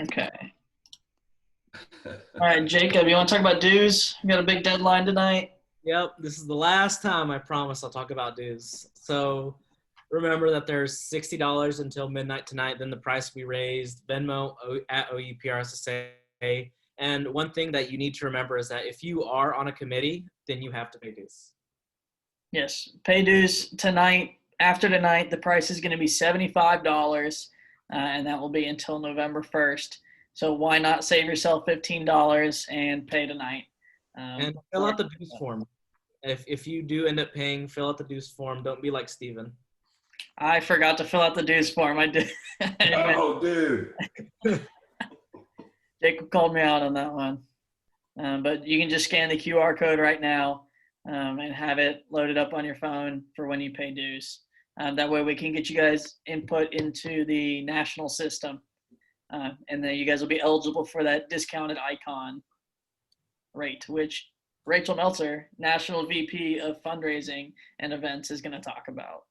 Okay. All right, Jacob, you want to talk about dues? We got a big deadline tonight. Yep, this is the last time I promise I'll talk about dues. So remember that there's $60 until midnight tonight, then the price will be raised, Venmo at OUPRSSA. And one thing that you need to remember is that if you are on a committee, then you have to pay dues. Yes, pay dues tonight. After tonight, the price is going to be $75, and that will be until November 1st. So why not save yourself $15 and pay tonight? And fill out the dues form. If you do end up paying, fill out the dues form. Don't be like Steven. I forgot to fill out the dues form. I did. Oh, dude. Jacob called me out on that one. But you can just scan the QR code right now and have it loaded up on your phone for when you pay dues. That way we can get you guys input into the national system. And then you guys will be eligible for that discounted icon rate, which Rachel Meltzer, National VP of Fundraising and Events, is going to talk about.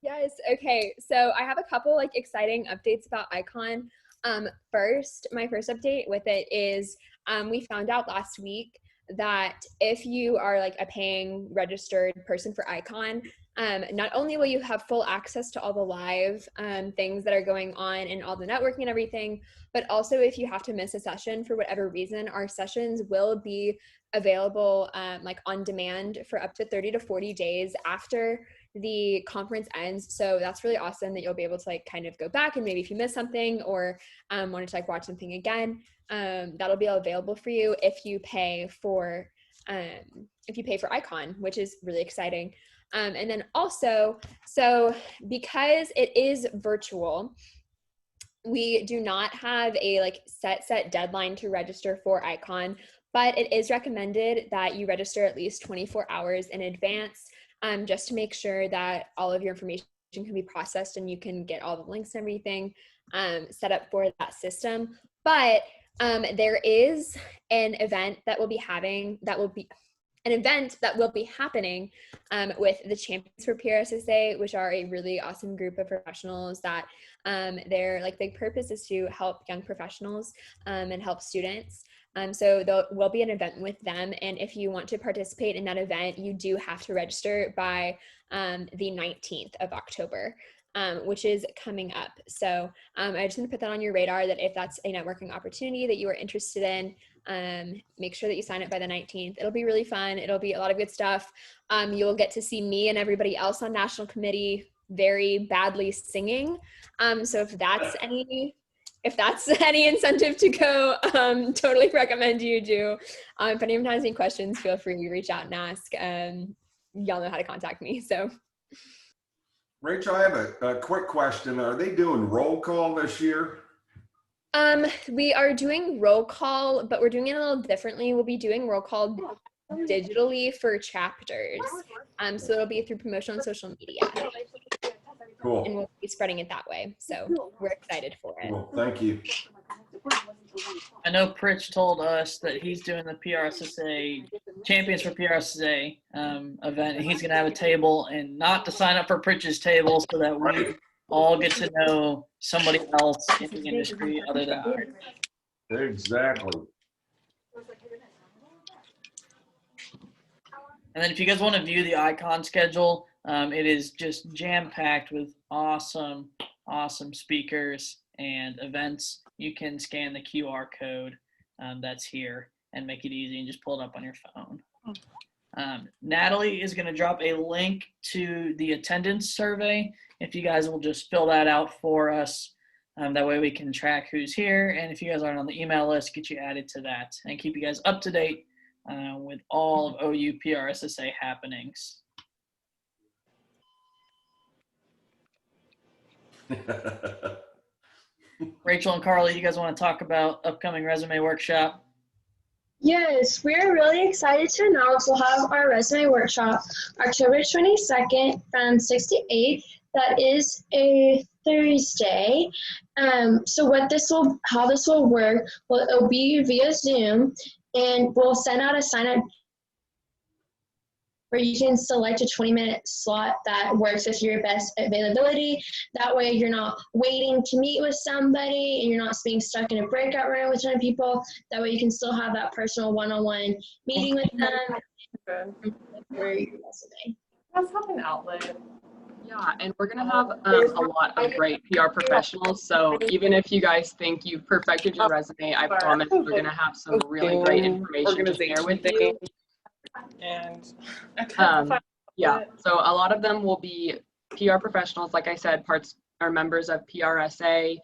Yes, okay. So I have a couple like exciting updates about Icon. First, my first update with it is we found out last week that if you are like a paying registered person for Icon, not only will you have full access to all the live things that are going on and all the networking and everything, but also if you have to miss a session for whatever reason, our sessions will be available like on demand for up to 30 to 40 days after the conference ends. So that's really awesome that you'll be able to like kind of go back and maybe if you missed something or wanted to like watch something again, that'll be available for you if you pay for Icon, which is really exciting. And then also, so because it is virtual, we do not have a like set deadline to register for Icon, but it is recommended that you register at least 24 hours in advance, just to make sure that all of your information can be processed and you can get all the links and everything set up for that system. But there is an event that will be happening with the Champions for PRSSA, which are a really awesome group of professionals that their like big purpose is to help young professionals and help students. So there will be an event with them, and if you want to participate in that event, you do have to register by the 19th of October. Which is coming up. So I just want to put that on your radar that if that's a networking opportunity that you are interested in, make sure that you sign up by the 19th. It'll be really fun. It'll be a lot of good stuff. You'll get to see me and everybody else on National Committee very badly singing. So if that's any incentive to go, totally recommend you do. If anyone has any questions, feel free to reach out and ask. Y'all know how to contact me. So. Rachel, I have a quick question. Are they doing roll call this year? We are doing roll call, but we're doing it a little differently. We'll be doing roll call digitally for chapters. So it'll be through promotion on social media. Cool. And we'll be spreading it that way. So we're excited for it. Cool. Thank you. I know Pritch told us that he's doing the PRSSA Champions for PRSSA event, and he's going to have a table, and not to sign up for Pritch's table so that we all get to know somebody else in the industry other than ours. Exactly. And then if you guys want to view the Icon schedule, it is just jam-packed with awesome speakers and events. You can scan the QR code that's here and make it easy and just pull it up on your phone. Natalie is going to drop a link to the attendance survey. If you guys will just fill that out for us, that way we can track who's here. And if you guys aren't on the email list, get you added to that and keep you guys up to date with all of OU PRSSA happenings. Rachel and Carly, you guys want to talk about upcoming resume workshop? Yes, we're really excited to announce we'll have our resume workshop October 22nd from 6 to 8. That is a Thursday. So how this will work, well, it'll be via Zoom, and we'll send out a sign-up where you can select a 20-minute slot that works with your best availability. That way you're not waiting to meet with somebody and you're not being stuck in a breakout room with 10 people. That way you can still have that personal one-on-one meeting with them. Good. For your resume. Let's have an outlet. Yeah, and we're going to have a lot of great PR professionals. So even if you guys think you've perfected your resume, I promise we're going to have some really great information to share with you. And Yeah, so a lot of them will be PR professionals. Like I said, parts are members of PRSSA.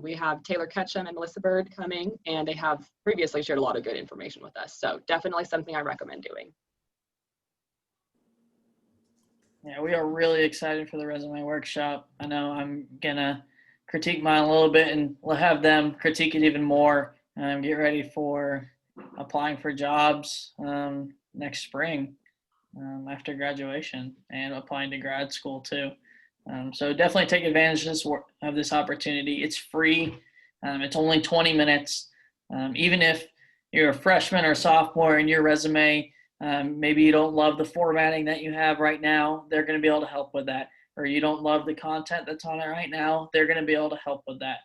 We have Taylor Ketchum and Melissa Bird coming, and they have previously shared a lot of good information with us. So definitely something I recommend doing. Yeah, we are really excited for the resume workshop. I know I'm gonna critique mine a little bit, and we'll have them critique it even more. Get ready for applying for jobs next spring after graduation, and applying to grad school too. So definitely take advantage of this opportunity. It's free. It's only 20 minutes. Even if you're a freshman or sophomore in your resume, maybe you don't love the formatting that you have right now, they're going to be able to help with that. Or you don't love the content that's on it right now, they're going to be able to help with that.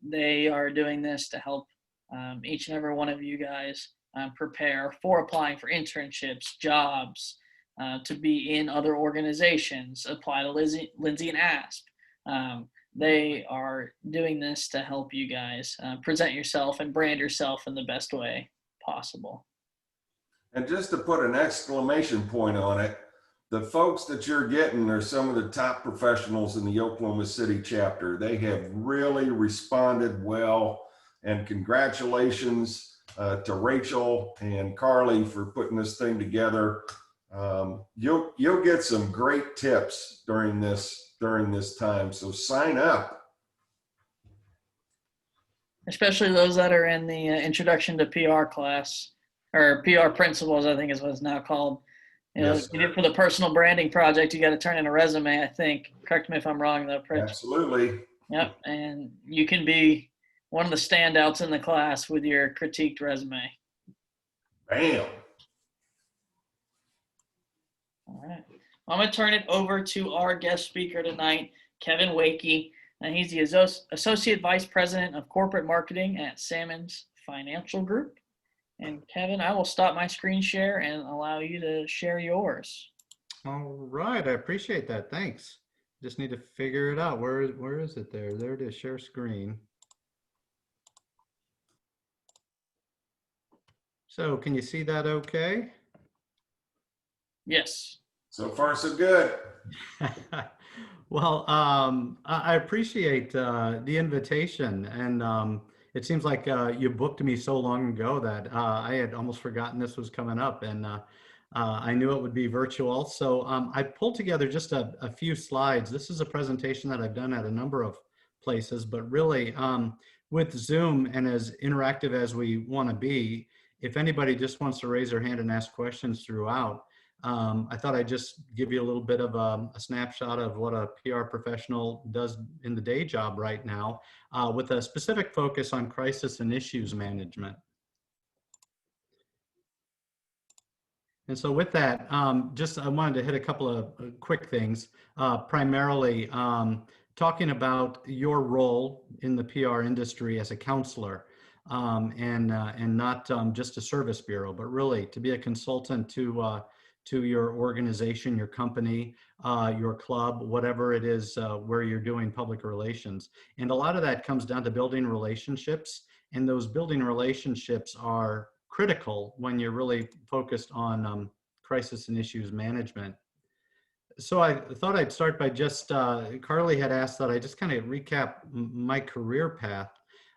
They are doing this to help each and every one of you guys prepare for applying for internships, jobs, to be in other organizations. Apply to Lindsay and Asp. They are doing this to help you guys present yourself and brand yourself in the best way possible. And just to put an exclamation point on it, the folks that you're getting are some of the top professionals in the Oklahoma City chapter. They have really responded well, and congratulations to Rachel and Carly for putting this thing together. You'll get some great tips during this time, so sign up. Especially those that are in the introduction to PR class, or PR principles, I think is what it's now called. You know, yes, you do for the personal branding project, you got to turn in a resume, I think. Correct me if I'm wrong, though. Absolutely. Yep, and you can be one of the standouts in the class with your critiqued resume. Bam. All right. I'm going to turn it over to our guest speaker tonight, Kevin Waetke. He's the Associate Vice President of Corporate Marketing at Salmons Financial Group. And Kevin, I will stop my screen share and allow you to share yours. All right, I appreciate that. Thanks. Just need to figure it out. Where is it there? There it is, share screen. So can you see that okay? Yes. So far, so good. Well, I appreciate the invitation, and it seems like you booked me so long ago that I had almost forgotten this was coming up, and I knew it would be virtual. So I pulled together just a few slides. This is a presentation that I've done at a number of places, but really with Zoom and as interactive as we want to be, if anybody just wants to raise their hand and ask questions throughout, I thought I'd just give you a little bit of a snapshot of what a PR professional does in the day job right now, with a specific focus on crisis and issues management. And so with that, I wanted to hit a couple of quick things, primarily talking about your role in the PR industry as a counselor, and not just a service bureau, but really to be a consultant to your organization, your company, your club, whatever it is where you're doing public relations. And a lot of that comes down to building relationships, and those building relationships are critical when you're really focused on crisis and issues management. So I thought I'd start by just, Carly had asked that I just kind of recap my career path.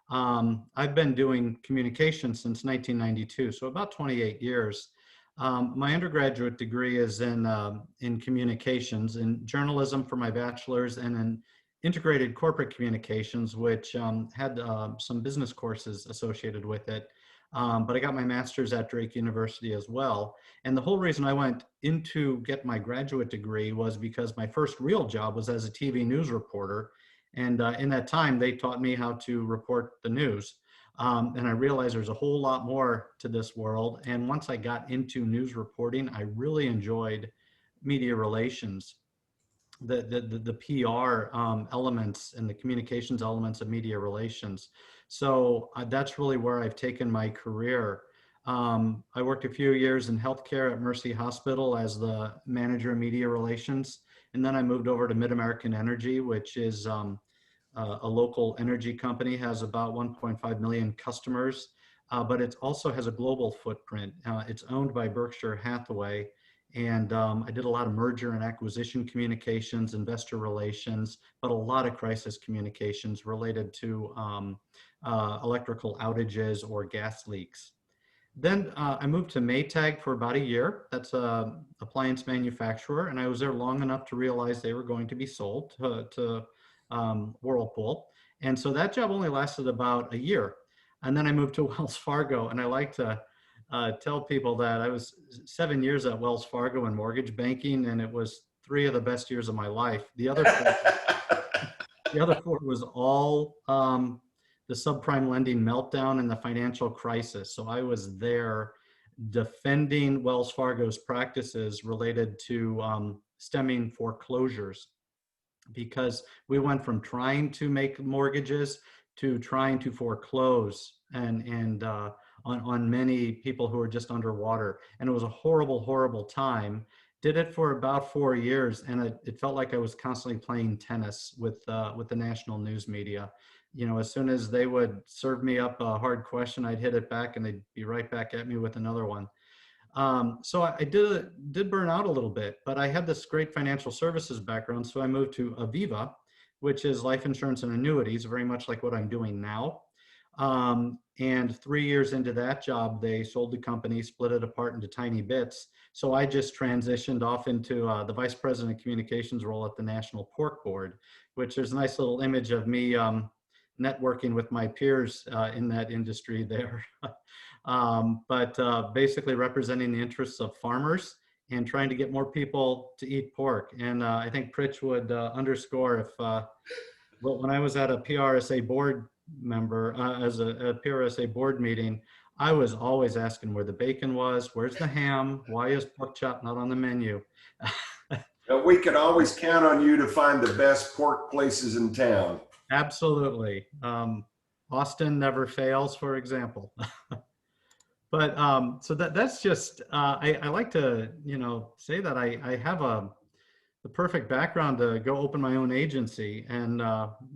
I've been doing communication since 1992, so about 28 years. My undergraduate degree is in communications, in journalism for my bachelor's, and in integrated corporate communications, which had some business courses associated with it. But I got my master's at Drake University as well. And the whole reason I went in to get my graduate degree was because my first real job was as a TV news reporter. And in that time, they taught me how to report the news. And I realized there's a whole lot more to this world. And once I got into news reporting, I really enjoyed media relations, the PR elements and the communications elements of media relations. So that's really where I've taken my career. I worked a few years in healthcare at Mercy Hospital as the manager of media relations. And then I moved over to Mid-American Energy, which is a local energy company, has about 1.5 million customers, but it also has a global footprint. It's owned by Berkshire Hathaway. And I did a lot of merger and acquisition communications, investor relations, but a lot of crisis communications related to electrical outages or gas leaks. Then I moved to Maytag for about a year. That's a appliance manufacturer. And I was there long enough to realize they were going to be sold to Whirlpool. And so that job only lasted about a year. And then I moved to Wells Fargo. And I like to tell people that I was 7 years at Wells Fargo in mortgage banking, and it was 3 of the best years of my life. The other 4 was all the subprime lending meltdown and the financial crisis. So I was there defending Wells Fargo's practices related to stemming foreclosures, because we went from trying to make mortgages to trying to foreclose and on many people who were just underwater. And it was a horrible, horrible time. Did it for about 4 years, and it felt like I was constantly playing tennis with the national news media. You know, as soon as they would serve me up a hard question, I'd hit it back, and they'd be right back at me with another one. So I did burn out a little bit, but I had this great financial services background. So I moved to Aviva, which is life insurance and annuities, very much like what I'm doing now. And 3 years into that job, they sold the company, split it apart into tiny bits. So I just transitioned off into the vice president of communications role at the National Pork Board, which there's a nice little image of me networking with my peers in that industry there. But basically representing the interests of farmers and trying to get more people to eat pork. And I think Pritch would underscore if, when I was at a PRSA board member, as a PRSA board meeting, I was always asking where the bacon was, where's the ham, why is pork chop not on the menu? We can always count on you to find the best pork places in town. Absolutely. Austin never fails, for example. But so that's just, I like to, say that I have the perfect background to go open my own agency, and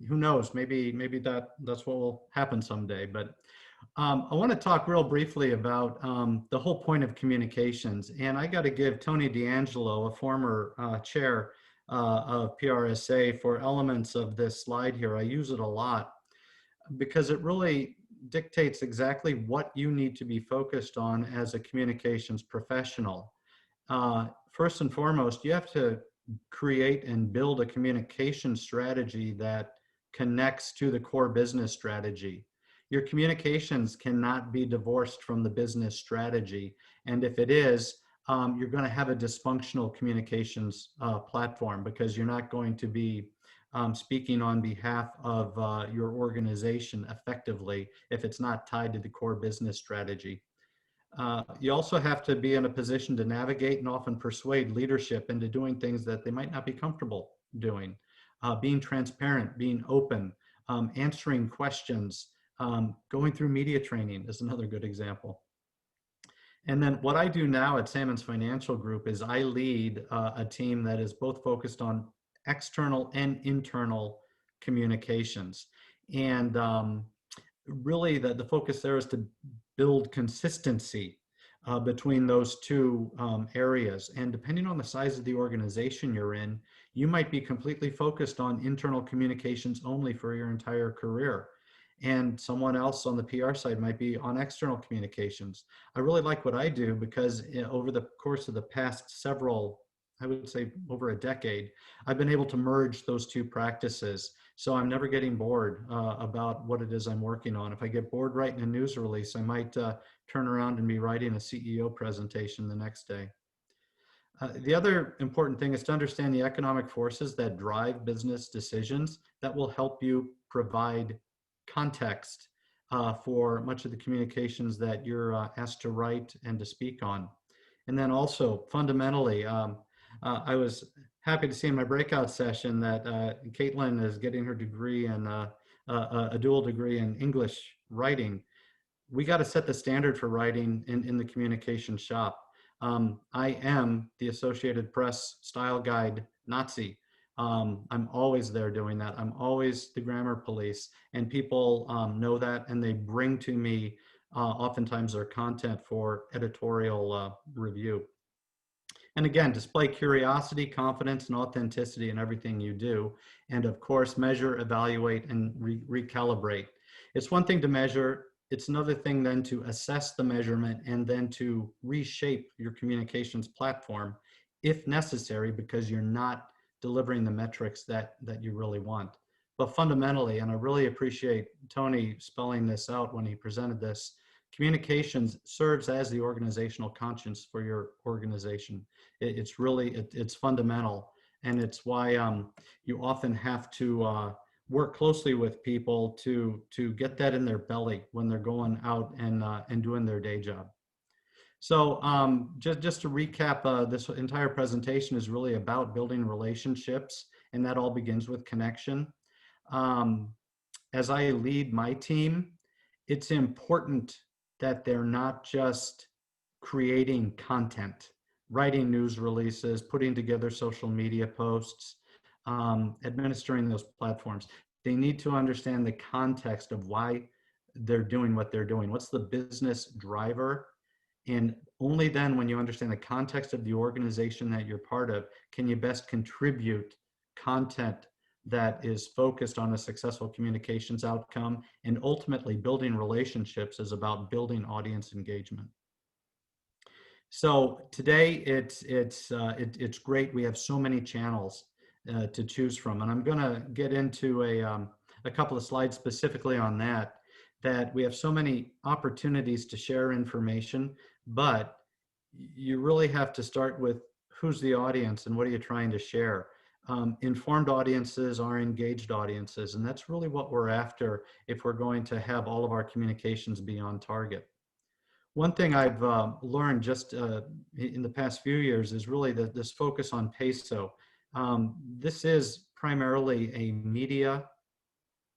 who knows, maybe that's what will happen someday. But I want to talk real briefly about the whole point of communications. And I got to give Tony D'Angelo, a former chair of PRSA, for elements of this slide here. I use it a lot because it really dictates exactly what you need to be focused on as a communications professional. First and foremost, you have to create and build a communication strategy that connects to the core business strategy. Your communications cannot be divorced from the business strategy. And if it is, you're going to have a dysfunctional communications platform, because you're not going to be speaking on behalf of your organization effectively if it's not tied to the core business strategy. You also have to be in a position to navigate and often persuade leadership into doing things that they might not be comfortable doing. Being transparent, being open, answering questions, going through media training is another good example. And then what I do now at Salmon's Financial Group is I lead a team that is both focused on external and internal communications. And really the focus there is to build consistency between those two areas. And depending on the size of the organization you're in, you might be completely focused on internal communications only for your entire career. And someone else on the PR side might be on external communications. I really like what I do because over the course of the past several, I would say over a decade, I've been able to merge those two practices. So I'm never getting bored about what it is I'm working on. If I get bored writing a news release, I might turn around and be writing a CEO presentation the next day. The other important thing is to understand the economic forces that drive business decisions that will help you provide context for much of the communications that you're asked to write and to speak on. And then also fundamentally, I was happy to see in my breakout session that Caitlin is getting her degree in a dual degree in English writing. We got to set the standard for writing in the communication shop. I am the Associated Press style guide Nazi. I'm always there doing that. I'm always the grammar police, and people know that, and they bring to me oftentimes their content for editorial review. And again, display curiosity, confidence, and authenticity in everything you do. And of course, measure, evaluate, and recalibrate. It's one thing to measure. It's another thing then to assess the measurement and then to reshape your communications platform if necessary, because you're not delivering the metrics that you really want. But fundamentally, and I really appreciate Tony spelling this out when he presented this, communications serves as the organizational conscience for your organization. It's really, it's fundamental. And it's why you often have to work closely with people to get that in their belly when they're going out and doing their day job. So just to recap, this entire presentation is really about building relationships, and that all begins with connection. As I lead my team, it's important that they're not just creating content, writing news releases, putting together social media posts, administering those platforms. They need to understand the context of why they're doing what they're doing. What's the business driver? And only then, when you understand the context of the organization that you're part of, can you best contribute content that is focused on a successful communications outcome. And ultimately, building relationships is about building audience engagement. So today it's great. We have so many channels to choose from, and I'm going to get into a couple of slides specifically on that. That we have so many opportunities to share information, but you really have to start with who's the audience and what are you trying to share. Informed audiences are engaged audiences, and that's really what we're after if we're going to have all of our communications be on target. One thing I've learned just in the past few years is really this focus on PESO. This is primarily a media,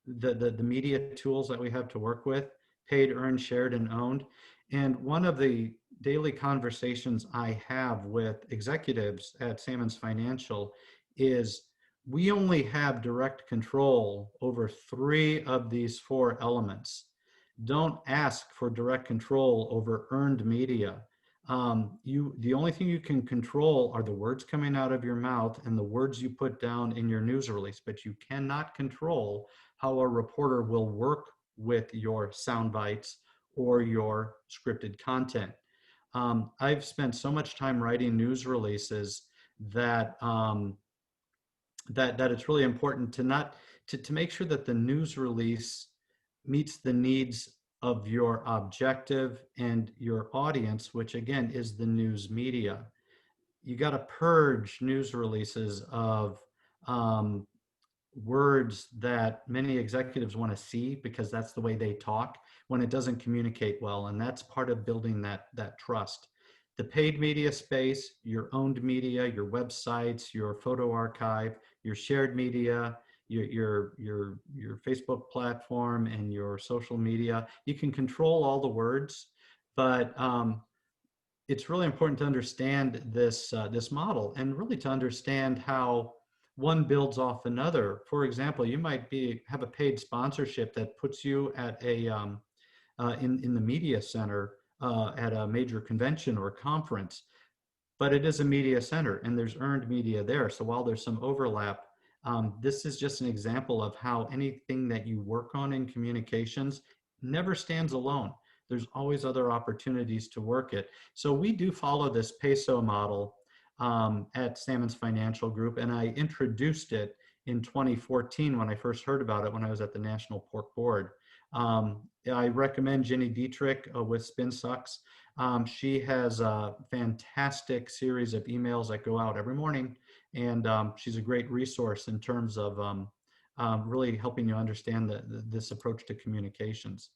the media tools that we have to work with, paid, earned, shared, and owned. And one of the daily conversations I have with executives at Sammons Financial is we only have direct control over 3 of these 4 elements. Don't ask for direct control over earned media. The only thing you can control are the words coming out of your mouth and the words you put down in your news release, but you cannot control how a reporter will work with your sound bites or your scripted content. I've spent so much time writing news releases that that it's really important to make sure that the news release meets the needs of your objective and your audience, which again is the news media. You got to purge news releases of words that many executives want to see because that's the way they talk when it doesn't communicate well, and that's part of building that trust. The paid media space, your owned media, your websites, your photo archive, your shared media, your Facebook platform, and your social media. You can control all the words, but it's really important to understand this this model and really to understand how one builds off another. For example, you might have a paid sponsorship that puts you at a in the media center at a major convention or conference, but it is a media center and there's earned media there. So while there's some overlap, this is just an example of how anything that you work on in communications never stands alone. There's always other opportunities to work it. So we do follow this PESO model at Sammons Financial Group, and I introduced it in 2014 when I first heard about it when I was at the National Pork Board. I recommend Jenny Dietrich with Spin Sucks. She has a fantastic series of emails that go out every morning, and she's a great resource in terms of really helping you understand this approach to communications.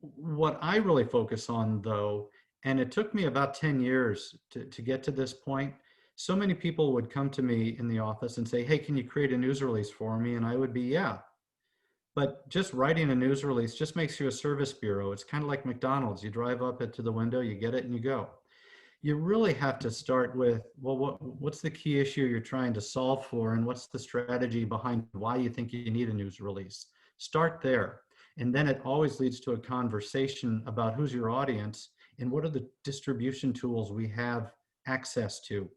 What I really focus on, though, and it took me about 10 years to get to this point. So many people would come to me in the office and say, hey, can you create a news release for me? And I would be, yeah. But just writing a news release just makes you a service bureau. It's kind of like McDonald's. You drive up it to the window, you get it, and you go. You really have to start with, well, what's the key issue you're trying to solve for, and what's the strategy behind why you think you need a news release? Start there. And then it always leads to a conversation about who's your audience and what are the distribution tools we have access to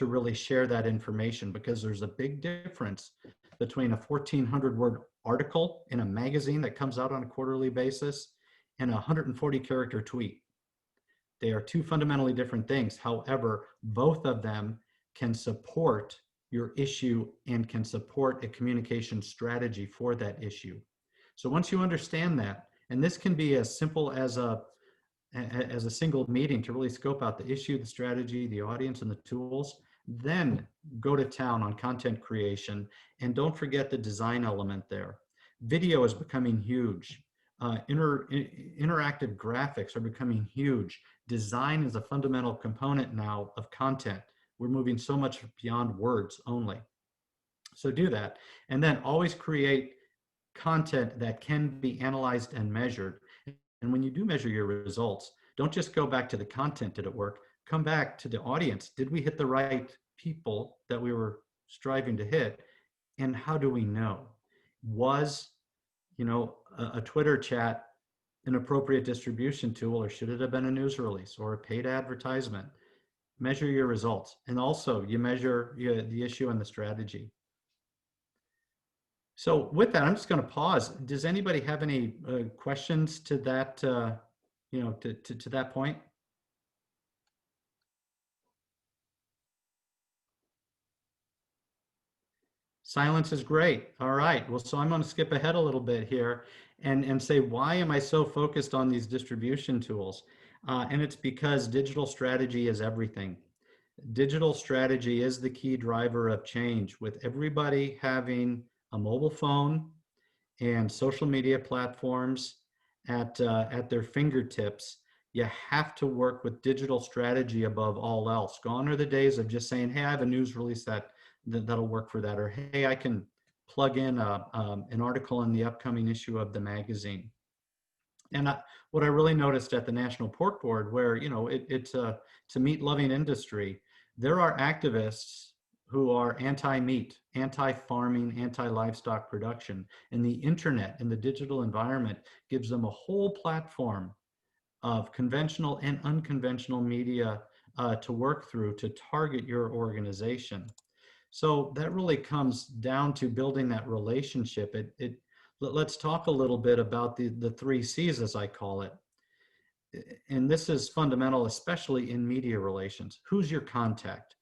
really share that information, because there's a big difference between a 1,400 word article in a magazine that comes out on a quarterly basis and a 140 character tweet. They are two fundamentally different things. However, both of them can support your issue and can support a communication strategy for that issue. So once you understand that, and this can be as simple as a single meeting to really scope out the issue, the strategy, the audience, and the tools, then go to town on content creation. And don't forget the design element there. Video is becoming huge. Interactive graphics are becoming huge. Design is a fundamental component now of content. We're moving so much beyond words only. So do that. And then always create content that can be analyzed and measured. And when you do measure your results, don't just go back to the content. Did it work? Come back to the audience. Did we hit the right people that we were striving to hit? And how do we know? Was, a Twitter chat an appropriate distribution tool, or should it have been a news release or a paid advertisement? Measure your results. And also you measure the issue and the strategy. So with that, I'm just going to pause. Does anybody have any questions to that, to that point? Silence is great. All right. Well, so I'm going to skip ahead a little bit here and say, why am I so focused on these distribution tools? And it's because digital strategy is everything. Digital strategy is the key driver of change. With everybody having a mobile phone and social media platforms at their fingertips, you have to work with digital strategy above all else. Gone are the days of just saying, hey, I have a news release that'll work for that, or hey, I can plug in an article in the upcoming issue of the magazine. And what I really noticed at the National Pork Board, where it's a meat-loving industry, there are activists who are anti-meat, anti-farming, anti-livestock production, and the internet and the digital environment gives them a whole platform of conventional and unconventional media to work through to target your organization. So that really comes down to building that relationship. Let's talk a little bit about the 3 C's, as I call it. And this is fundamental, especially in media relations. Who's your contact?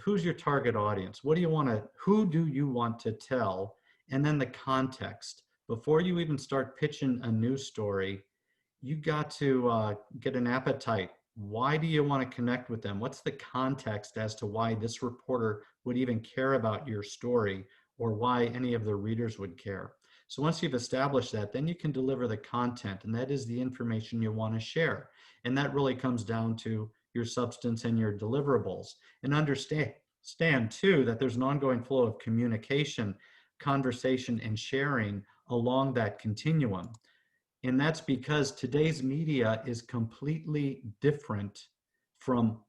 Who's your target audience? Who do you want to tell? And then the context. Before you even start pitching a news story, you got to get an appetite. Why do you want to connect with them? What's the context as to why this reporter would even care about your story, or why any of the readers would care? So once you've established that, then you can deliver the content, and that is the information you want to share. And that really comes down to your substance and your deliverables. And understand too that there's an ongoing flow of communication, conversation, and sharing along that continuum. And that's because today's media is completely different from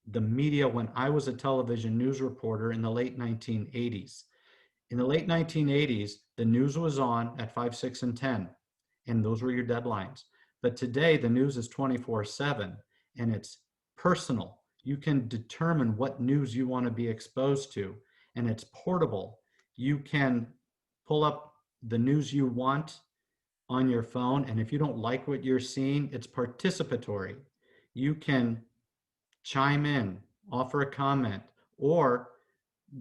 the media when I was a television news reporter in the late 1980s. In the late 1980s, the news was on at 5, 6, and 10, and those were your deadlines. But today, the news is 24/7, and it's personal. You can determine what news you want to be exposed to, and it's portable. You can pull up the news you want on your phone, and if you don't like what you're seeing, it's participatory. You can chime in, offer a comment, or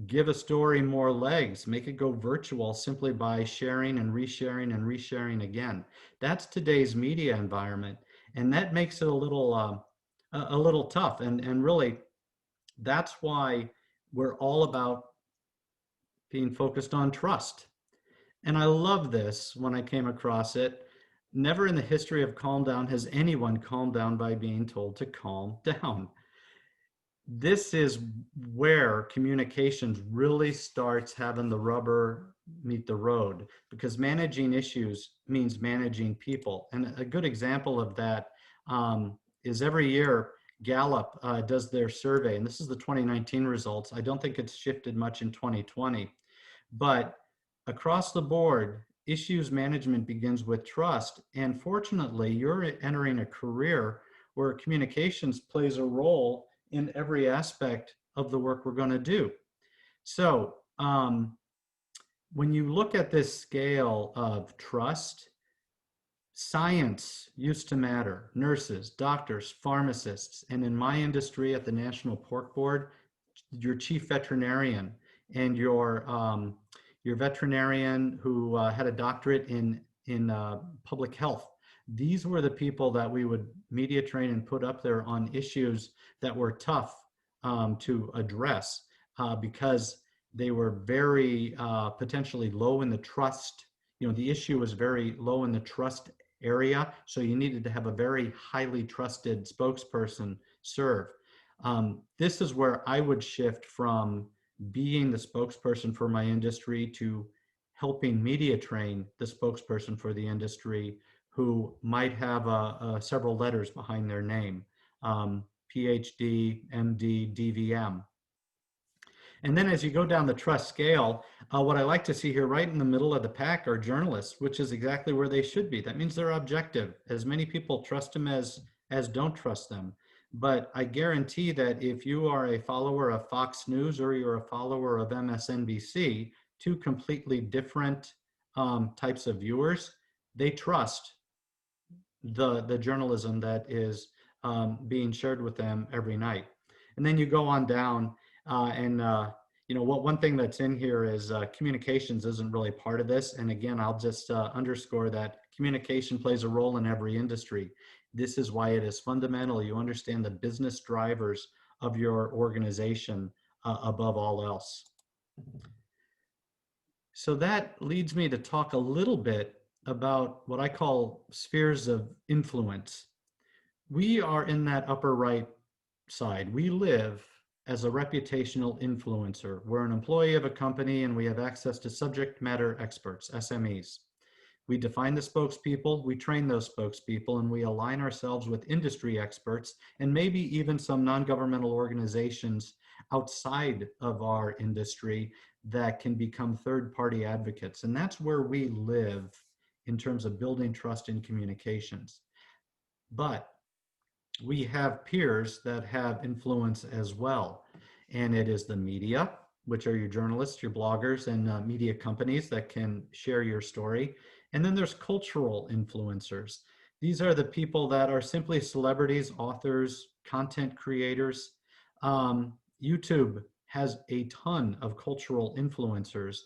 give a story more legs, make it go virtual simply by sharing and resharing and resharing again. That's today's media environment, and that makes it a little tough. And really, that's why we're all about being focused on trust. And I love this when I came across it. Never in the history of Calm Down has anyone calmed down by being told to calm down. This is where communications really starts having the rubber meet the road, because managing issues means managing people. And a good example of that is every year Gallup does their survey, and this is the 2019 results. I don't think it's shifted much in 2020, but across the board, issues management begins with trust. And fortunately, you're entering a career where communications plays a role in every aspect of the work we're going to do. So when you look at this scale of trust, science used to matter. Nurses, doctors, pharmacists, and in my industry at the National Pork Board, your chief veterinarian and your veterinarian who had a doctorate in public health. These were the people that we would media train and put up there on issues that were tough to address because they were very potentially low in the trust. You know, the issue was very low in the trust area, so you needed to have a very highly trusted spokesperson serve. This is where I would shift from being the spokesperson for my industry to helping media train the spokesperson for the industry who might have several letters behind their name, PhD, MD, DVM. And then as you go down the trust scale, what I like to see here right in the middle of the pack are journalists, which is exactly where they should be. That means they're objective. As many people trust them as don't trust them. But I guarantee that if you are a follower of Fox News or you're a follower of MSNBC, two completely different types of viewers, they trust the journalism that is being shared with them every night. And then you go on down you know, one thing that's in here is communications isn't really part of this. And again, I'll just underscore that communication plays a role in every industry. This is why it is fundamental. You understand the business drivers of your organization above all else. So that leads me to talk a little bit about what I call spheres of influence. We are in that upper right side. We live as a reputational influencer. We're an employee of a company and we have access to subject matter experts, SMEs. We define the spokespeople, we train those spokespeople, and we align ourselves with industry experts and maybe even some non-governmental organizations outside of our industry that can become third-party advocates. And that's where we live in terms of building trust in communications. But we have peers that have influence as well. And it is the media, which are your journalists, your bloggers, and media companies that can share your story. And then there's cultural influencers. These are the people that are simply celebrities, authors, content creators. YouTube has a ton of cultural influencers.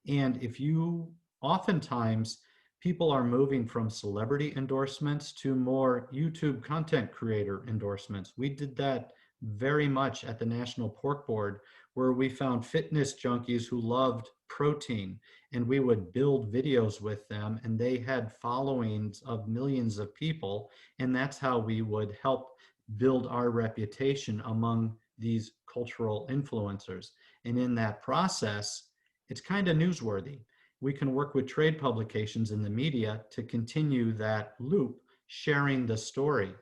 And if you oftentimes, people are moving from celebrity endorsements to more YouTube content creator endorsements. We did that very much at the National Pork Board, where we found fitness junkies who loved protein, and we would build videos with them, and they had followings of millions of people, and that's how we would help build our reputation among these cultural influencers. And in that process, it's kind of newsworthy. We can work with trade publications in the media to continue that loop, sharing the story.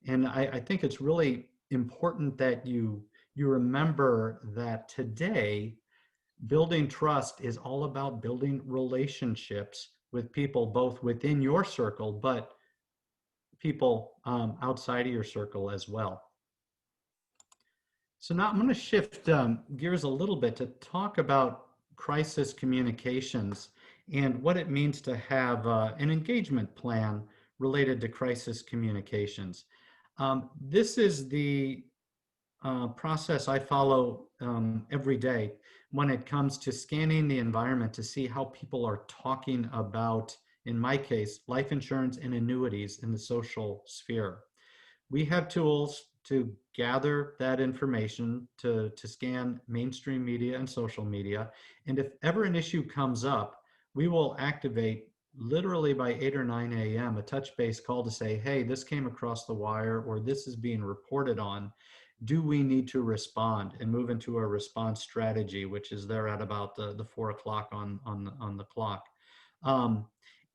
And I think it's really important that you remember that today, building trust is all about building relationships with people, both within your circle, but people outside of your circle as well. So now I'm going to shift gears a little bit to talk about crisis communications and what it means to have an engagement plan related to crisis communications. This is the process I follow every day when it comes to scanning the environment to see how people are talking about, in my case, life insurance and annuities in the social sphere. We have tools to gather that information, to scan mainstream media and social media. And if ever an issue comes up, we will activate literally by 8 or 9 a.m., a touch base call to say, hey, this came across the wire, or this is being reported on. Do we need to respond and move into a response strategy, which is there at about the 4 o'clock on the clock.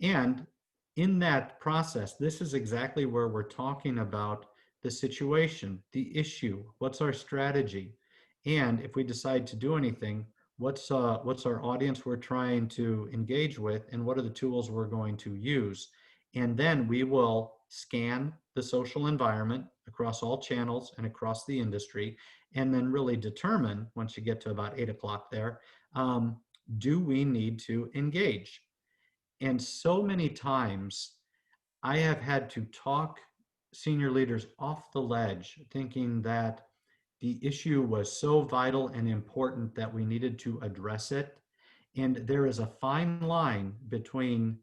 And in that process, this is exactly where we're talking about the situation, the issue, what's our strategy, and if we decide to do anything, what's our audience we're trying to engage with, and what are the tools we're going to use. And then we will scan the social environment across all channels and across the industry, and then really determine, once you get to about 8 o'clock there, do we need to engage? And so many times I have had to talk senior leaders off the ledge, thinking that the issue was so vital and important that we needed to address it. And there is a fine line between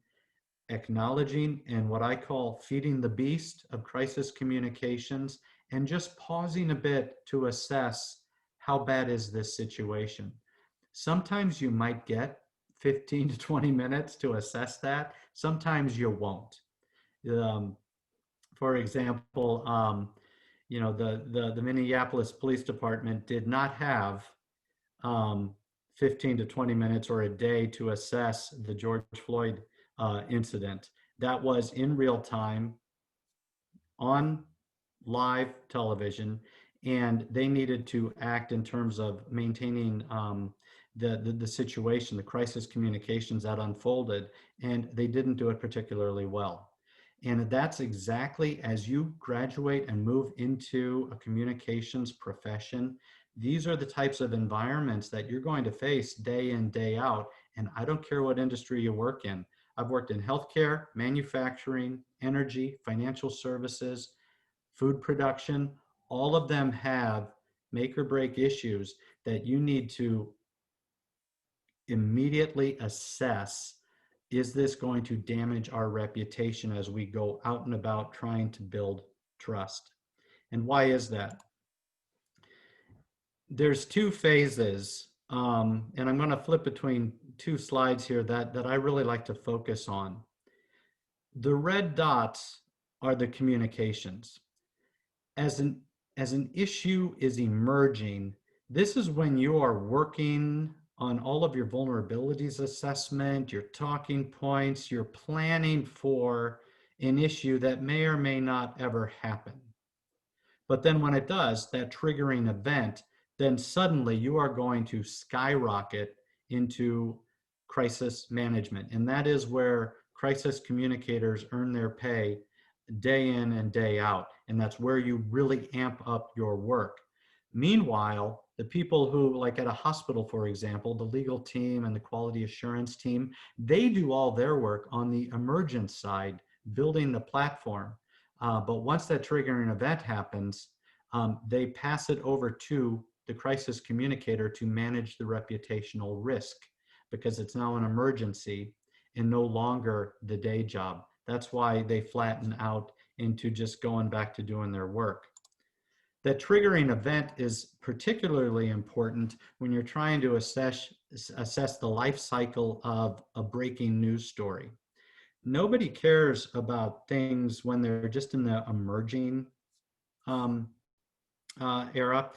acknowledging and what I call feeding the beast of crisis communications, and just pausing a bit to assess how bad is this situation. Sometimes you might get 15 to 20 minutes to assess that. Sometimes you won't. For example, the Minneapolis Police Department did not have 15 to 20 minutes or a day to assess the George Floyd incident. That was in real time on live television, and they needed to act in terms of maintaining the situation, the crisis communications that unfolded, and they didn't do it particularly well. And that's exactly, as you graduate and move into a communications profession, these are the types of environments that you're going to face day in, day out. And I don't care what industry you work in. I've worked in healthcare, manufacturing, energy, financial services, food production. All of them have make or break issues that you need to immediately assess. Is this going to damage our reputation as we go out and about trying to build trust? And why is that? There's two phases, and I'm going to flip between two slides here that I really like to focus on. The red dots are the communications. As an issue is emerging, this is when you are working on all of your vulnerabilities assessment, your talking points, you're planning for an issue that may or may not ever happen. But then when it does, that triggering event, then suddenly you are going to skyrocket into crisis management. And that is where crisis communicators earn their pay day in and day out. And that's where you really amp up your work. Meanwhile, the people who, like at a hospital, for example, the legal team and the quality assurance team, they do all their work on the emergence side, building the platform. But once that triggering event happens, they pass it over to the crisis communicator to manage the reputational risk, because it's now an emergency and no longer the day job. That's why they flatten out into just going back to doing their work. That triggering event is particularly important when you're trying to assess the life cycle of a breaking news story. Nobody cares about things when they're just in the emerging era.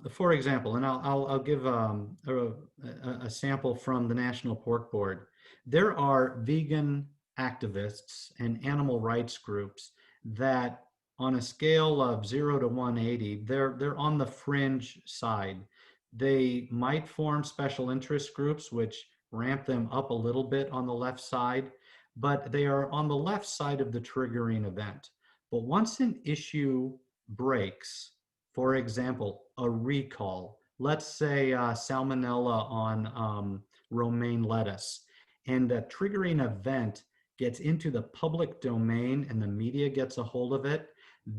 For example, and I'll give a sample from the National Pork Board. There are vegan activists and animal rights groups that, on a scale of 0 to 180, they're on the fringe side. They might form special interest groups, which ramp them up a little bit on the left side, but they are on the left side of the triggering event. But once an issue breaks, for example, a recall, let's say salmonella on romaine lettuce, and a triggering event gets into the public domain and the media gets a hold of it,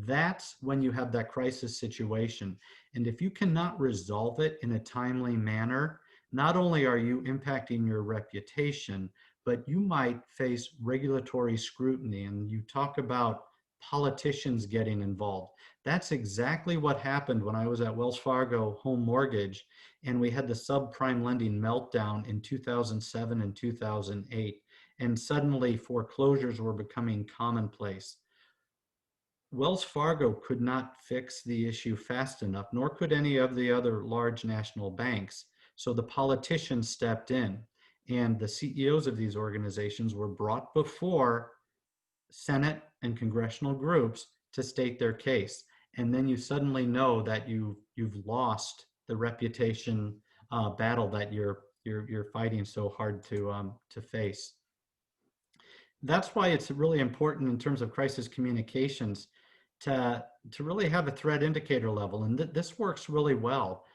that's when you have that crisis situation. And if you cannot resolve it in a timely manner, not only are you impacting your reputation, but you might face regulatory scrutiny. And you talk about politicians getting involved. That's exactly what happened when I was at Wells Fargo Home Mortgage, and we had the subprime lending meltdown in 2007 and 2008. and suddenly foreclosures were becoming commonplace. Wells Fargo could not fix the issue fast enough, nor could any of the other large national banks. So the politicians stepped in, and the CEOs of these organizations were brought before Senate and congressional groups to state their case. And then you suddenly know that you've lost the reputation battle that you're fighting so hard to face. That's why it's really important in terms of crisis communications to really have a threat indicator level. And this works really well.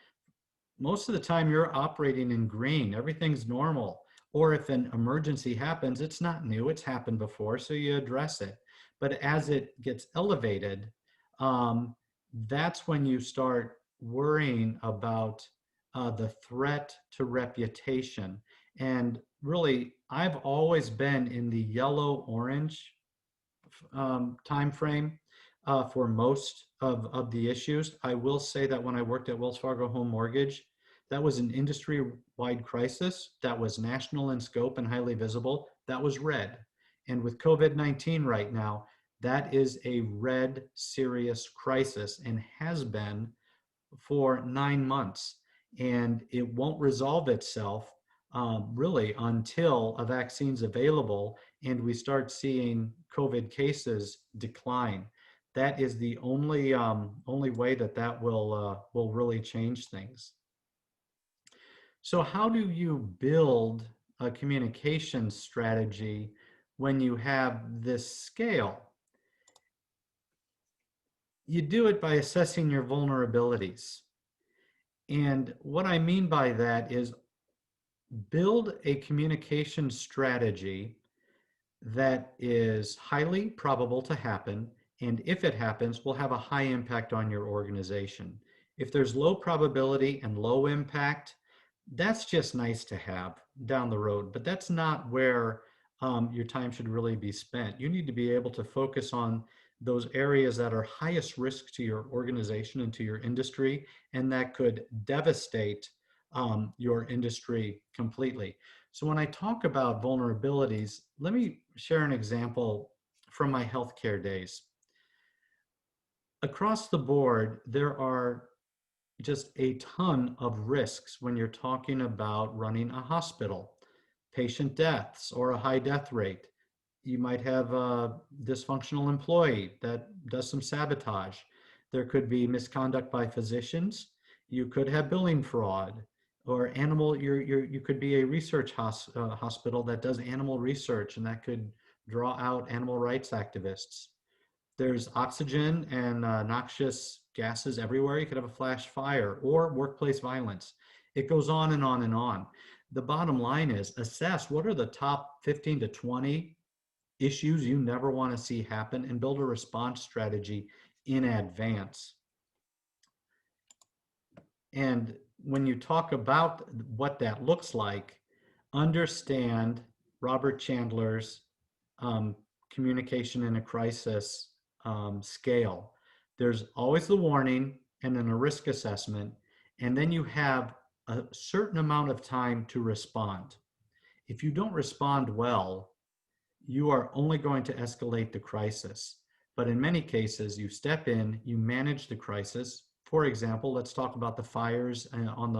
Most of the time you're operating in green, everything's normal. Or if an emergency happens, it's not new, it's happened before, so you address it. But as it gets elevated, that's when you start worrying about the threat to reputation. And really, I've always been in the yellow-orange time frame for most of the issues. I will say that when I worked at Wells Fargo Home Mortgage, that was an industry-wide crisis that was national in scope and highly visible. That was red. And with COVID-19 right now, that is a red serious crisis and has been for 9 months. And it won't resolve itself really until a vaccine's available and we start seeing COVID cases decline. That is the only way that will really change things. So how do you build a communication strategy when you have this scale? You do it by assessing your vulnerabilities. And what I mean by that is build a communication strategy that is highly probable to happen, and if it happens, will have a high impact on your organization. If there's low probability and low impact, that's just nice to have down the road, but that's not where your time should really be spent. You need to be able to focus on those areas that are highest risk to your organization and to your industry, and that could devastate your industry completely. So when I talk about vulnerabilities, let me share an example from my healthcare days. Across the board, there are just a ton of risks when you're talking about running a hospital. Patient deaths or a high death rate. You might have a dysfunctional employee that does some sabotage. There could be misconduct by physicians. You could have billing fraud, or you could be a research hospital that does animal research, and that could draw out animal rights activists. There's oxygen and noxious gases everywhere. You could have a flash fire or workplace violence. It goes on and on and on. The bottom line is assess what are the top 15 to 20 issues you never want to see happen and build a response strategy in advance. And when you talk about what that looks like, understand Robert Chandler's communication in a crisis scale. There's always the warning and then a risk assessment, and then you have a certain amount of time to respond. If you don't respond well, you are only going to escalate the crisis. But in many cases, you step in, you manage the crisis. For example, let's talk about the fires on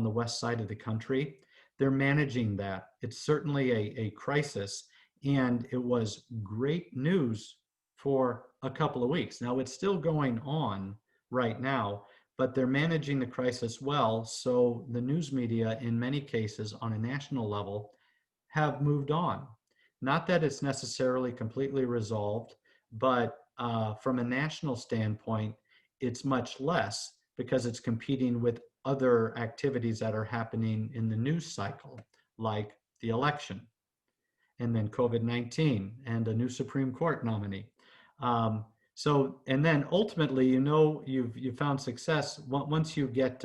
the west side of the country. They're managing that. It's certainly a crisis, and it was great news for a couple of weeks. Now it's still going on right now, but they're managing the crisis well. So the news media, in many cases on a national level, have moved on. Not that it's necessarily completely resolved, but from a national standpoint, it's much less because it's competing with other activities that are happening in the news cycle, like the election, and then COVID-19 and a new Supreme Court nominee. And then ultimately, you've found success once you get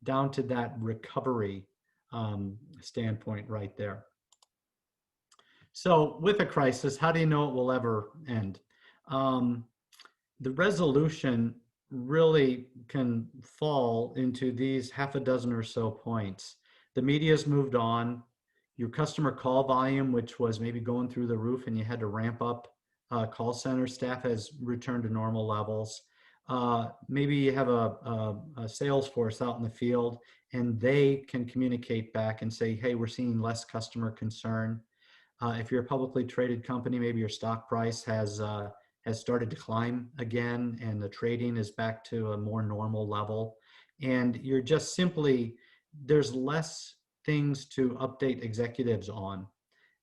down to that recovery standpoint right there. So with a crisis, how do you know it will ever end? The resolution really can fall into these half a dozen or so points. The media's moved on. your customer call volume, which was maybe going through the roof and you had to ramp up call center staff, has returned to normal levels. Maybe you have a sales force out in the field and they can communicate back and say, hey, we're seeing less customer concern. If you're a publicly traded company, maybe your stock price has started to climb again and the trading is back to a more normal level. And you're just simply, there's less things to update executives on.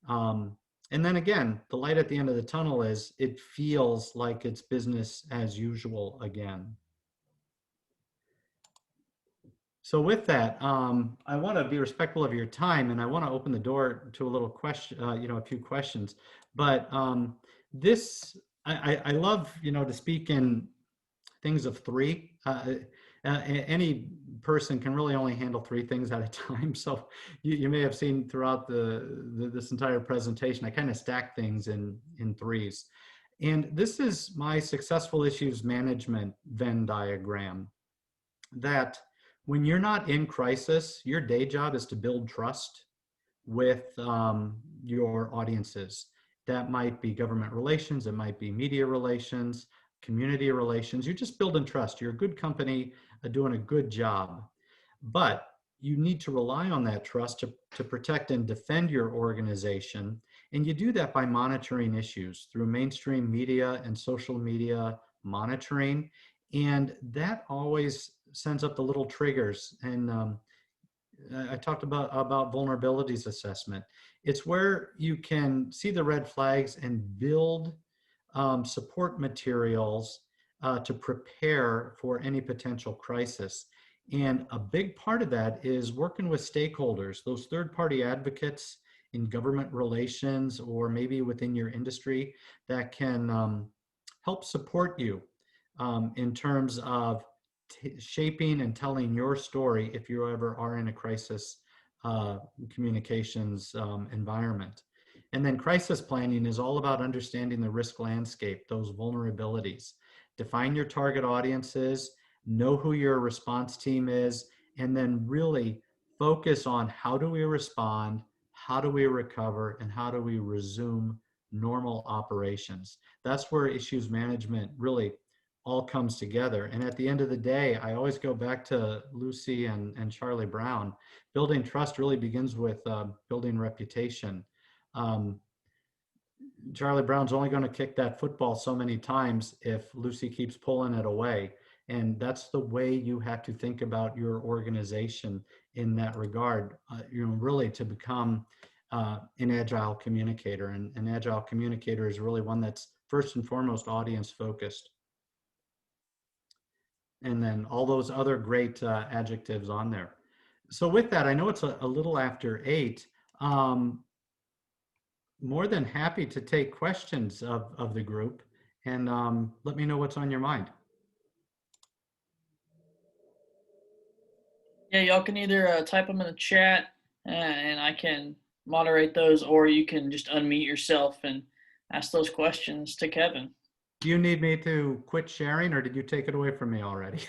And then again, the light at the end of the tunnel is it feels like it's business as usual again. So with that, I want to be respectful of your time, and I want to open the door to a little question, a few questions. But I love, to speak in things of three. Any person can really only handle three things at a time. So you may have seen throughout this entire presentation, I kind of stack things in threes. And this is my successful issues management Venn diagram, that when you're not in crisis, your day job is to build trust with your audiences. That might be government relations, it might be media relations, community relations. You're just building trust. You're a good company doing a good job. But you need to rely on that trust to protect and defend your organization. And you do that by monitoring issues through mainstream media and social media monitoring. And that always sends up the little triggers. And I talked about vulnerabilities assessment. It's where you can see the red flags and build support materials to prepare for any potential crisis. And a big part of that is working with stakeholders, those third-party advocates in government relations or maybe within your industry that can help support you in terms of shaping and telling your story if you ever are in a crisis communications environment. And then crisis planning is all about understanding the risk landscape, those vulnerabilities. Define your target audiences, know who your response team is, and then really focus on how do we respond, how do we recover, and how do we resume normal operations. That's where issues management really all comes together. And at the end of the day, I always go back to Lucy and Charlie Brown. Building trust really begins with building reputation. Charlie Brown's only going to kick that football so many times if Lucy keeps pulling it away. And that's the way you have to think about your organization in that regard, really to become an agile communicator. And an agile communicator is really one that's first and foremost audience focused. And then all those other great adjectives on there. So with that, I know it's a little after 8. More than happy to take questions of the group, and let me know what's on your mind. Yeah, y'all can either type them in the chat and I can moderate those, or you can just unmute yourself and ask those questions to Kevin. Do you need me to quit sharing, or did you take it away from me already?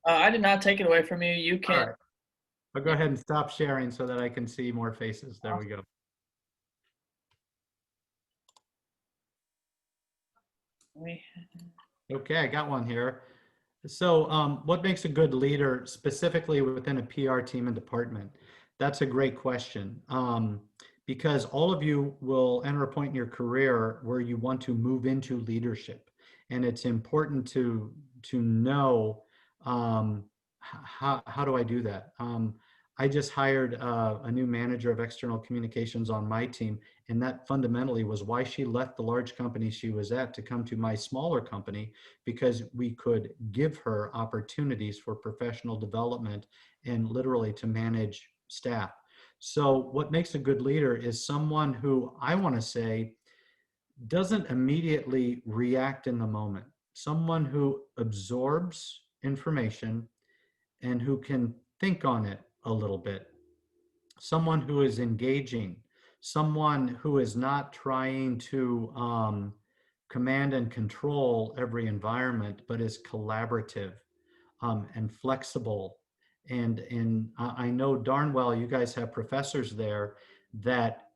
I did not take it away from you. You can. All right. I'll go ahead and stop sharing so that I can see more faces. There we go. Okay, I got one here. So what makes a good leader specifically within a PR team and department? That's a great question, because all of you will enter a point in your career where you want to move into leadership. And it's important to know how do I do that? I just hired a new manager of external communications on my team, and that fundamentally was why she left the large company she was at to come to my smaller company, because we could give her opportunities for professional development and literally to manage staff. So what makes a good leader is someone who, I want to say, doesn't immediately react in the moment. Someone who absorbs information and who can think on it a little bit. Someone who is engaging, someone who is not trying to command and control every environment, but is collaborative and flexible. And I know darn well you guys have professors there that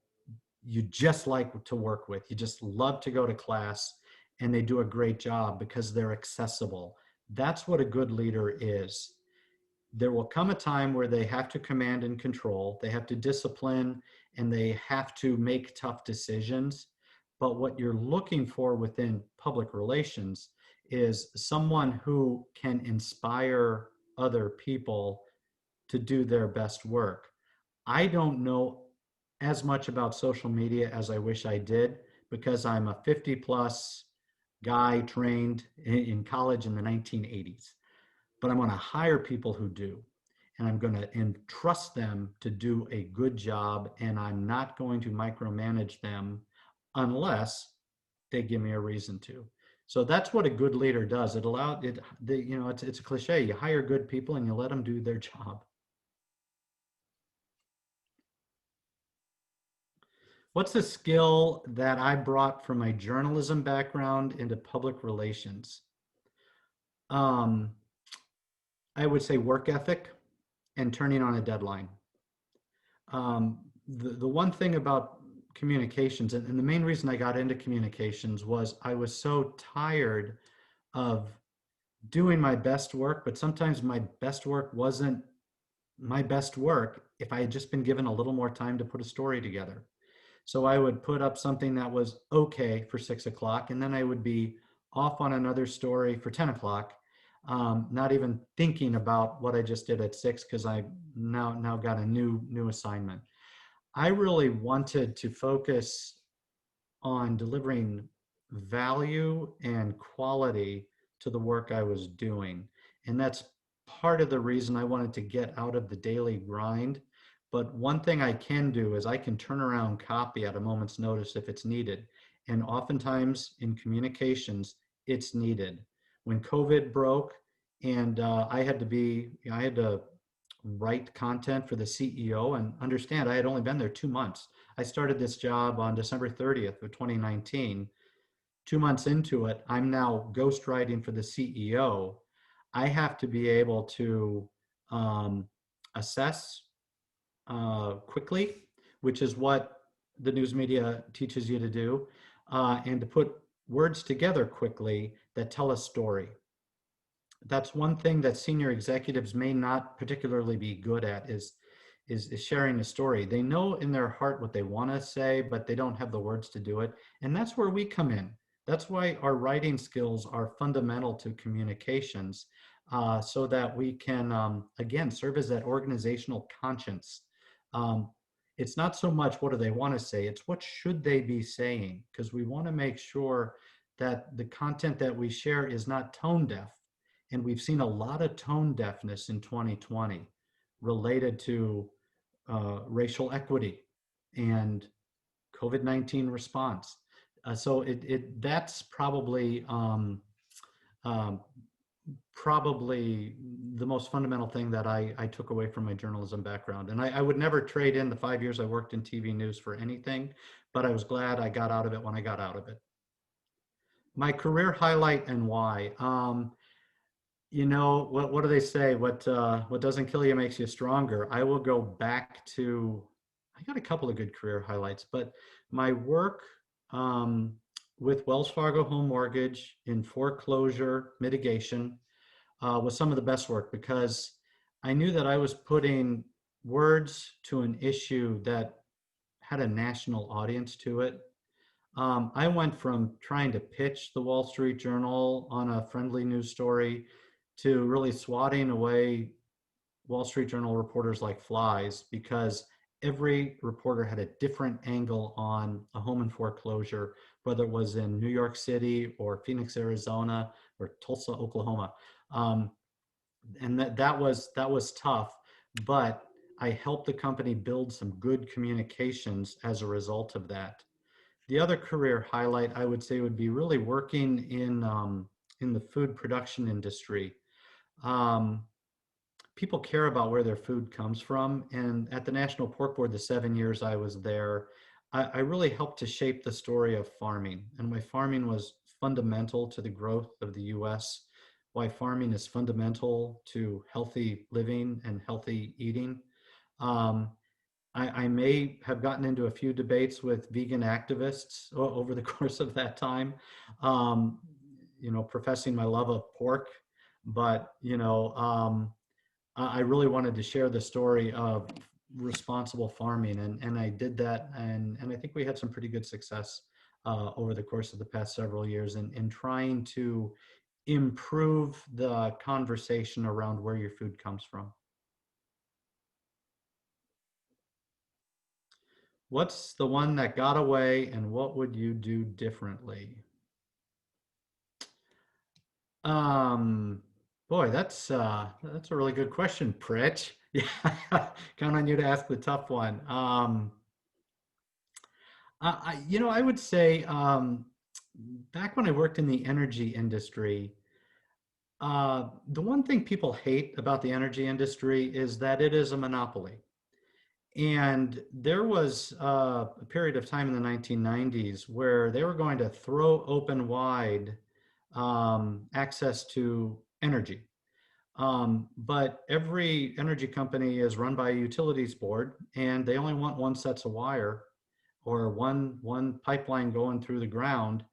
you just like to work with. You just love to go to class, and they do a great job because they're accessible. That's what a good leader is. There will come a time where they have to command and control, they have to discipline, and they have to make tough decisions. But what you're looking for within public relations is someone who can inspire other people to do their best work. I don't know as much about social media as I wish I did, because I'm a 50 plus guy trained in college in the 1980s. But I'm going to hire people who do, and I'm going to entrust them to do a good job, and I'm not going to micromanage them unless they give me a reason to. So that's what a good leader does. It allowed it, it's a cliche. You hire good people and you let them do their job. What's a skill that I brought from my journalism background into public relations? I would say work ethic and turning on a deadline. The one thing about communications, and the main reason I got into communications, was I was so tired of doing my best work, but sometimes my best work wasn't my best work if I had just been given a little more time to put a story together. So I would put up something that was okay for 6 o'clock, and then I would be off on another story for 10 o'clock, not even thinking about what I just did at 6, because I now got a new assignment. I really wanted to focus on delivering value and quality to the work I was doing. And that's part of the reason I wanted to get out of the daily grind. But one thing I can do is I can turn around copy at a moment's notice if it's needed. And oftentimes in communications, it's needed. When COVID broke and I had to write content for the CEO, and understand I had only been there 2 months. I started this job on December 30th of 2019. 2 months into it, I'm now ghostwriting for the CEO. I have to be able to assess quickly, which is what the news media teaches you to do, and to put words together quickly that tell a story. That's one thing that senior executives may not particularly be good at, is sharing a story. They know in their heart what they want to say, but they don't have the words to do it. And that's where we come in. That's why our writing skills are fundamental to communications, so that we can, again, serve as that organizational conscience. It's not so much what do they want to say, it's what should they be saying, because we want to make sure that the content that we share is not tone deaf. And we've seen a lot of tone deafness in 2020 related to racial equity and COVID-19 response. So that's probably probably the most fundamental thing that I took away from my journalism background. And I would never trade in the 5 years I worked in TV news for anything, but I was glad I got out of it when I got out of it. My career highlight and why. What do they say? What doesn't kill you makes you stronger. I will go back to, I got a couple of good career highlights, but my work with Wells Fargo Home Mortgage in foreclosure mitigation was some of the best work, because I knew that I was putting words to an issue that had a national audience to it. I went from trying to pitch the Wall Street Journal on a friendly news story to really swatting away Wall Street Journal reporters like flies, because every reporter had a different angle on a home in foreclosure, whether it was in New York City or Phoenix, Arizona, or Tulsa, Oklahoma. And that was tough, but I helped the company build some good communications as a result of that. The other career highlight I would say would be really working in the food production industry. People care about where their food comes from. And at the National Pork Board, the 7 years I was there, I really helped to shape the story of farming, and why farming was fundamental to the growth of the US, why farming is fundamental to healthy living and healthy eating. I may have gotten into a few debates with vegan activists over the course of that time, um, professing my love of pork. But, I really wanted to share the story of responsible farming, and I did that, and I think we had some pretty good success over the course of the past several years in trying to improve the conversation around where your food comes from. What's the one that got away, and what would you do differently? Um, Boy, that's a really good question, Pritch. Yeah, count on you to ask the tough one. I would say back when I worked in the energy industry, the one thing people hate about the energy industry is that it is a monopoly. And there was a period of time in the 1990s where they were going to throw open wide access to energy. But every energy company is run by a utilities board, and they only want one set of wire or one pipeline going through the ground,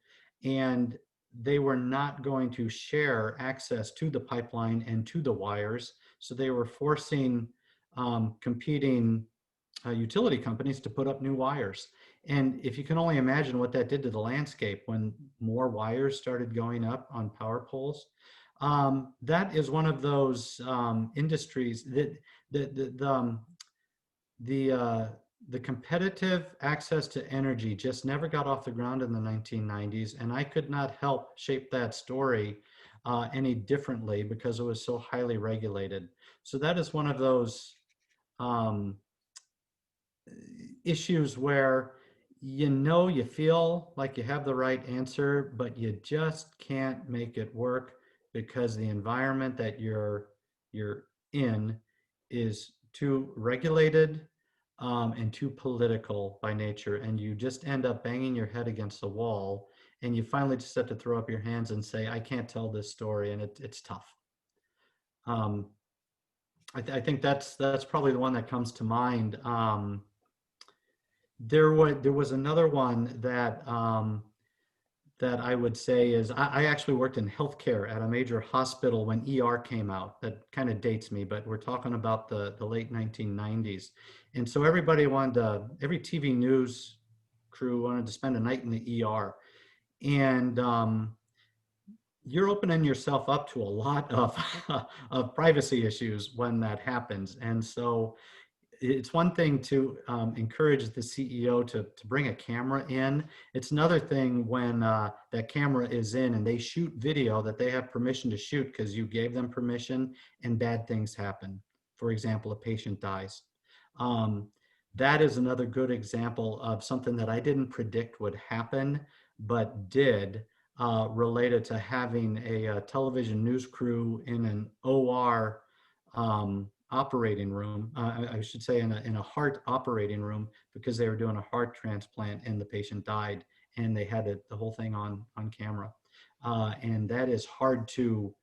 and they were not going to share access to the pipeline and to the wires. So they were forcing competing utility companies to put up new wires. And if you can only imagine what that did to the landscape when more wires started going up on power poles, that is one of those industries that the competitive access to energy just never got off the ground in the 1990s, and I could not help shape that story any differently because it was so highly regulated. So that is one of those issues where you feel like you have the right answer, but you just can't make it work because the environment that you're in is too regulated and too political by nature, and you just end up banging your head against the wall, and you finally just have to throw up your hands and say, I can't tell this story, and it's tough. I think that's probably the one that comes to mind. There was another one that that I would say is I actually worked in healthcare at a major hospital when ER came out. That kind of dates me, but we're talking about the late 1990s. And so everybody every TV news crew wanted to spend a night in the ER. And you're opening yourself up to a lot of, of privacy issues when that happens. And so it's one thing to encourage the CEO to bring a camera in. It's another thing when that camera is in and they shoot video that they have permission to shoot because you gave them permission and bad things happen. For example, a patient dies. That is another good example of something that I didn't predict would happen, but did, related to having a television news crew in an OR operating room, I should say in a heart operating room, because they were doing a heart transplant and the patient died, and they had the whole thing on camera. And that is hard to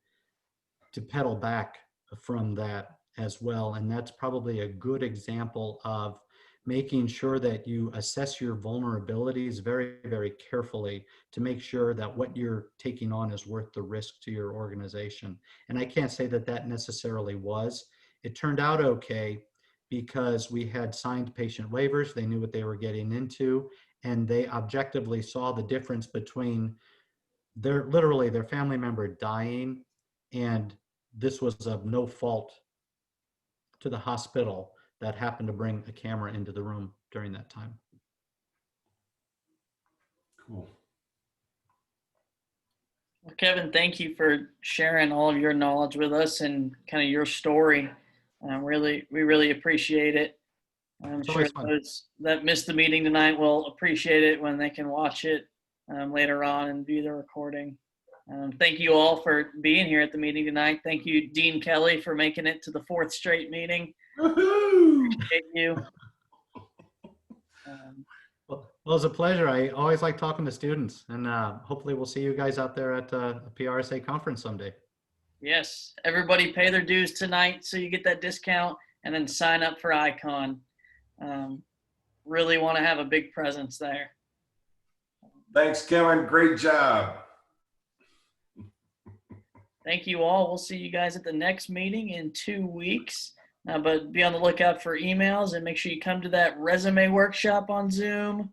pedal back from that as well. And that's probably a good example of making sure that you assess your vulnerabilities very, very carefully to make sure that what you're taking on is worth the risk to your organization. And I can't say that that necessarily was. It turned out okay because we had signed patient waivers. They knew what they were getting into, and they objectively saw the difference between literally their family member dying, and this was of no fault to the hospital that happened to bring a camera into the room during that time. Cool. Well, Kevin, thank you for sharing all of your knowledge with us and kind of your story. We really appreciate it. I'm sure those that missed the meeting tonight will appreciate it when they can watch it later on and view the recording. Thank you all for being here at the meeting tonight. Thank you, Dean Kelly, for making it to the 4th straight meeting. Appreciate you. Well, it was a pleasure. I always like talking to students, and hopefully we'll see you guys out there at a PRSA conference someday. Yes, everybody pay their dues tonight so you get that discount, and then sign up for ICON. Really want to have a big presence there. Thanks, Kevin. Great job. Thank you all. We'll see you guys at the next meeting in 2 weeks. But be on the lookout for emails and make sure you come to that resume workshop on Zoom.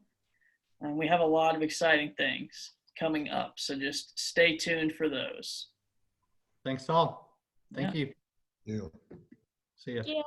We have a lot of exciting things coming up, so just stay tuned for those. Thanks all. Thank you. Yeah. See ya. Yeah.